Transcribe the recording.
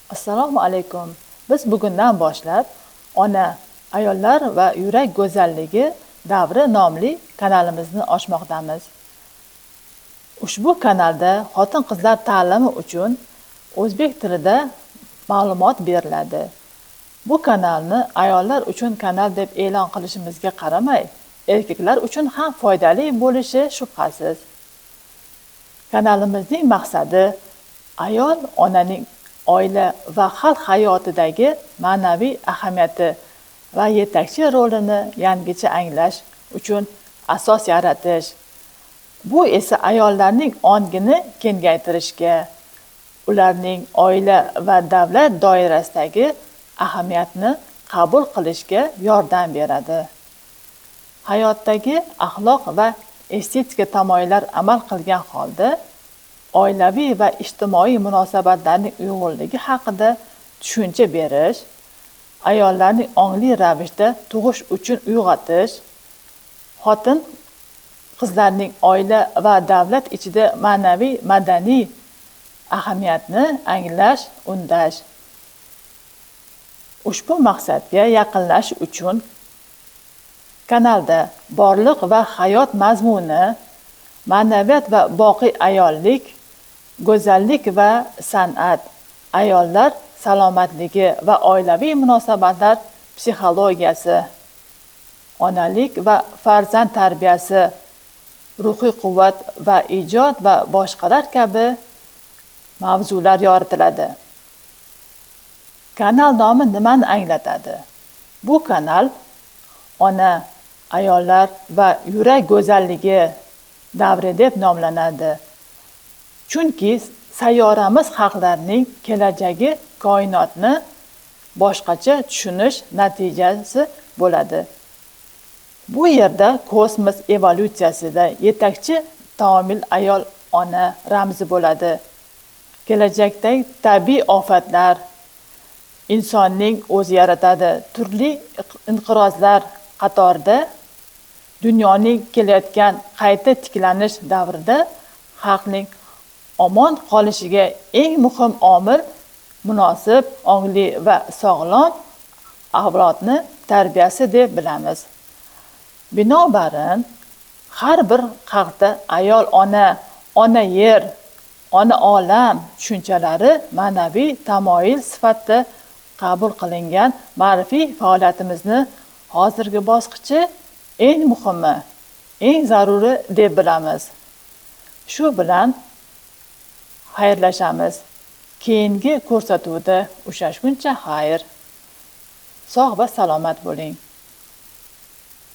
Assalomu alaykum. Biz bugundan boshlab ona, ayollar va yurak go'zalligi davri nomli kanalimizni ochmoqdamiz. Ushbu kanalda xotin-qizlar ta'limi uchun o'zbek tilida ma'lumot beriladi. Bu kanalni ayollar uchun kanal deb e'lon qilishimizga qaramay, erkaklar uchun ham foydali bo'lishi shubhasiz. Kanalimizning maqsadi ayol onaning oila va xalq hayotidagi ma'naviy ahamiyati va yetakchi rolini yangicha anglash uchun asos yaratish. Bu esa ayollarning ongini kengaytirishga, ularning oila va davlat doirasidagi ahamiyatni qabul qilishga yordam beradi. Hayotdagi axloq va estetika tamoyillar amal qilgan holda oilaviy va ijtimoiy munosabatlarning uyg'unligi haqida tushuncha berish, ayollarning ongli ravishda tug'ish uchun uyg'otish, xotin qizlarning oila va davlat ichida ma'naviy madaniy ahamiyatni anglash, undash. Ushbu maqsadga yaqinlash uchun kanalda borliq va hayot mazmuni, ma'naviyat va boqiy ayollik, go'zallik va san'at, ayollar salomatligi va oilaviy munosabatlar psixologiyasi, onalik va farzand tarbiyasi, ruhiy quvvat va ijod va boshqalar kabi mavzular yoritiladi. Kanal nomi nimani anglatadi? Bu kanal ona, ayollar va yurak go'zalligi davri deb nomlanadi. Chunki sayyoramiz xalqlarining kelajagi koinotni boshqacha tushunish natijasi bo'ladi. Bu yerda kosmos evolyutsiyasida yetakchi taomil ayol ona ramzi bo'ladi. Kelajakdagi tabiiy ofatlar, insonning o'zi yaratadi. Turli inqirozlar qatorida dunyoning kelayotgan qayta tiklanish davrida xalqning omon qolishiga eng muhim omil munosib, ongli va sog'lom avlodni tarbiyasi deb bilamiz. Binobarin, har bir xalqda ayol ona, ona yer, ona olam tushunchalari ma'naviy tamoyil sifatida qabul qilingan ma'rifiy faoliyatimizni hozirgi bosqichi eng muhimi, eng zaruri deb bilamiz. Shu bilan xayrlashamiz. Keyingi ko'rsatuvda uchrashguncha xayr. Sog' va salomat bo'ling.